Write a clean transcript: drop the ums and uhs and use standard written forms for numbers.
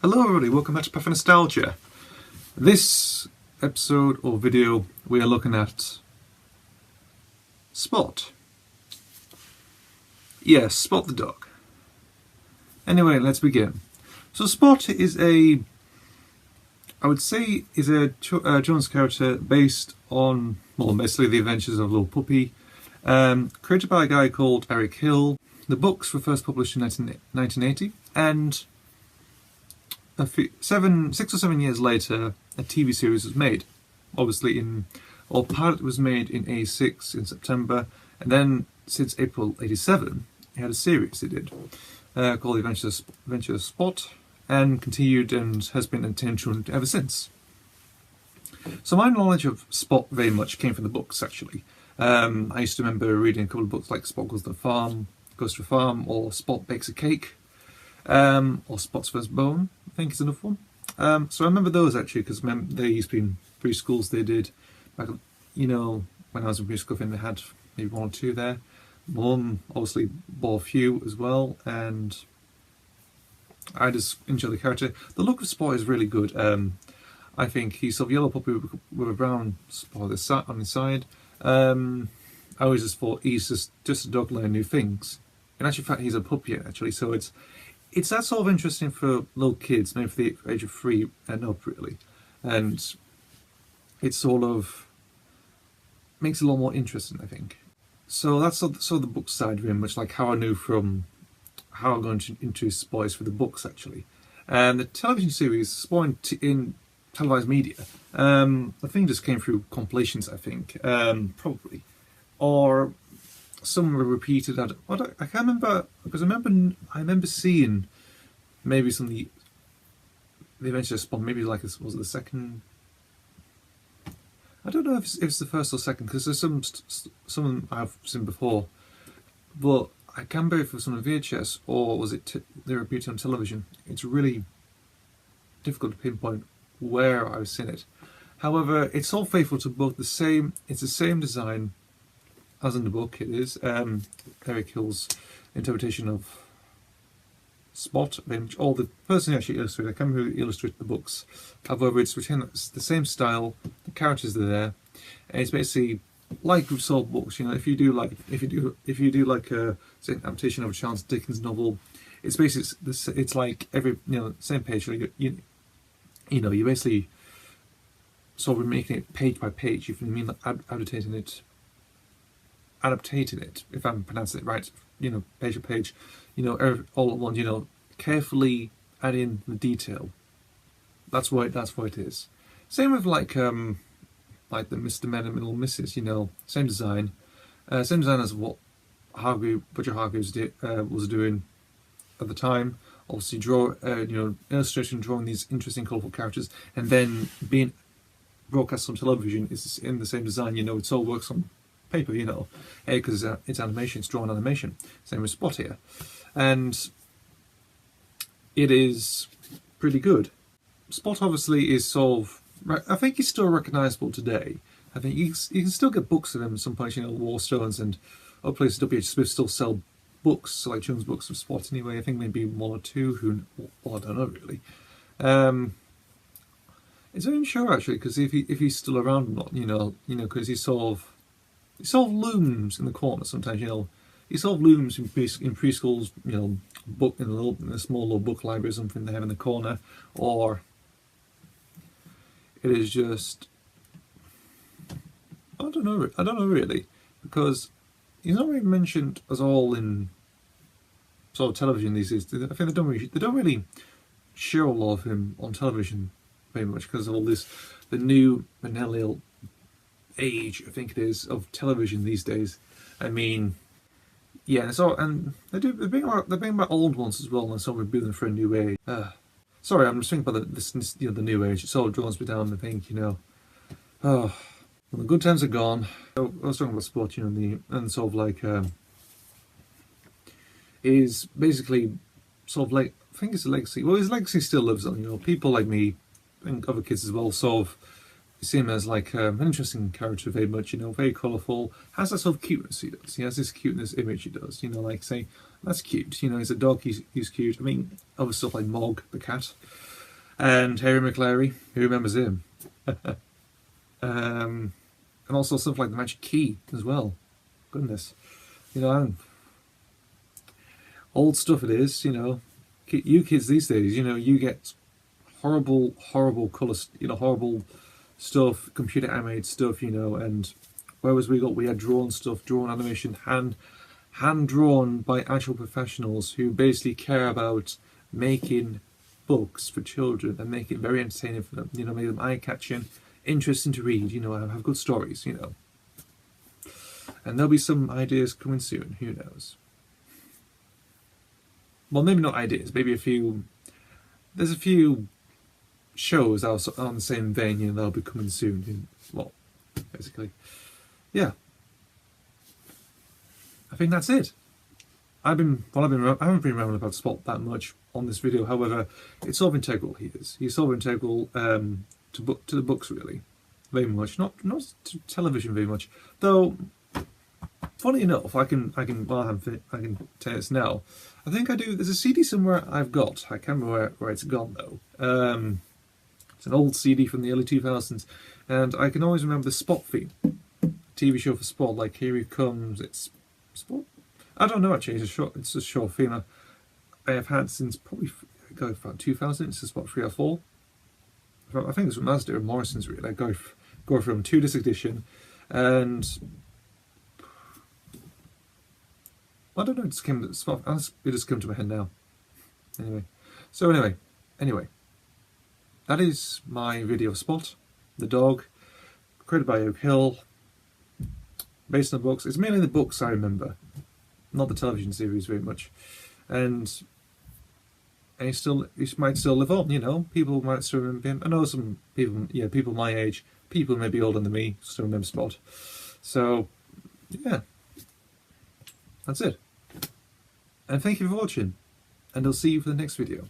Hello everybody, welcome back to Path of Nostalgia. This episode or video we are looking at Spot. Yes, Spot the dog. Anyway, let's begin. So Spot is a children's character based on, well, basically the adventures of a little puppy, created by a guy called Eric Hill. The books were first published in 1980, and 6 or 7 years later, a TV series was made. Obviously, pilot was made in '86 in September, and then since April '87, it had a series they did called The Adventures of Spot, and continued and has been continuing ever since. So my knowledge of Spot very much came from the books, actually. I used to remember reading a couple of books like Spot Goes to a Farm, or Spot Bakes a Cake, or Spot's First Bone, I think is another one. So I remember those actually, because they used to be in preschools. They did, back, when I was in preschool, I think they had maybe one or two there. Mum obviously bought a few as well, and I just enjoy the character. The look of Spot is really good. I think he's sort of yellow puppy with a brown spot on his side. I always just thought he's just a dog learning new things. In actual fact, he's a puppy actually, so it's that sort of interesting for little kids, maybe for the age of 3 and up, really. And it sort of makes it a lot more interesting, I think. So that's sort of the book side very much, like how I knew from how I got into Spot for the books, actually. And the television series, Spot in televised media, I think just came through compilations, I think, probably. Or some were repeated. I can't remember, because I remember seeing maybe some of the Adventures of Spot, maybe like, was it the second? I don't know if it's the first or second, because there's some I've seen before, but I can't remember if it was on a VHS or was it they were repeated on television. It's really difficult to pinpoint where I've seen it. However, it's all faithful to both it's the same design as in the book. It is Eric Hill's interpretation of Spot, or the person who actually illustrated, I can't remember who illustrated the books. However, it's retained the same style, the characters are there, and it's basically like with sold books. If you do like a say adaptation of a Charles Dickens novel, it's basically it's like every same page. You basically sort of making it page by page. If you mean like adaptating it, if I'm pronouncing it right, page by page, all at once, carefully add in the detail. That's why it is. Same with like the Mr. Men and Little Misses, same design as what Butcher Hargreaves was doing at the time. Obviously, illustration, drawing these interesting, colourful characters, and then being broadcast on television is in the same design. It all works on paper, because it's animation, it's drawn animation. Same with Spot here, and it is pretty good. Spot obviously is I think he's still recognisable today. I think you can still get books of him at some point. Warstones and other places. W.H. Smith still sell books, like children's books of Spot anyway. I think maybe one or two. I don't know really. It's very unsure actually, because if he's still around or not, because he sort of looms in the corner sometimes. He sort of looms in preschools, book in a small little book library or something they have in the corner, or it is just, I don't know really, because he's not really mentioned as all in sort of television these days. I think they don't really show a lot of him on television very much, because of all this, the new millennial age, I think it is, of television these days. I mean, yeah, and they bring about old ones as well, and so we're building for a new age. Sorry, I'm just thinking about the new age. It sort of draws me down to think, oh, well, the good times are gone. I was talking about Spot, and sort of like is basically sort of like, I think it's a legacy. Well, his legacy still lives on. People like me and other kids as well sort of see him as like an interesting character, very much, very colourful, has that sort of cuteness he does. He has this cuteness image he does, like say, that's cute, he's a dog, he's cute. I mean, other stuff like Mog, the cat, And Harry McClary, who remembers him? And also stuff like the Magic Key as well. Goodness, you know, old stuff it is. You know, you kids these days, you know, you get horrible, horrible colours, you know, horrible stuff, computer animated stuff, you know, and whereas we had drawn stuff, drawn animation, hand drawn by actual professionals who basically care about making books for children and make it very entertaining for them, you know, make them eye-catching, interesting to read, you know, and have good stories, you know. And there'll be some ideas coming soon, who knows. Well, maybe not ideas, maybe there's a few shows that are on the same vein, you know, they'll be coming soon, well, basically. Yeah. I think that's it. I haven't been rambling about Spot that much on this video. However, it's sort of integral. He's sort of integral to the books, really, very much. Not to television very much, though. Funny enough, I can tell this now. I think I do. There's a CD somewhere I've got. I can't remember where it's gone though. It's an old CD from the early 2000s, and I can always remember the Spot theme. TV show for Spot, like Here He Comes. It's Spot. I don't know actually. It's a short theme I have had since probably about 2000. It's Spot 3 or 4. I think it's from Mazda or Morrison's really. I go from 2-disc edition, and I don't know. It just came to Spot. It just came to my head now. Anyway, that is my video of Spot, the dog, created by Oak Hill, based on books. It's mainly the books I remember, not the television series very much. And he might still live on, you know. People might still remember him. I know some people, yeah, people my age, people maybe older than me, still remember Spot. So, yeah, that's it. And thank you for watching, and I'll see you for the next video.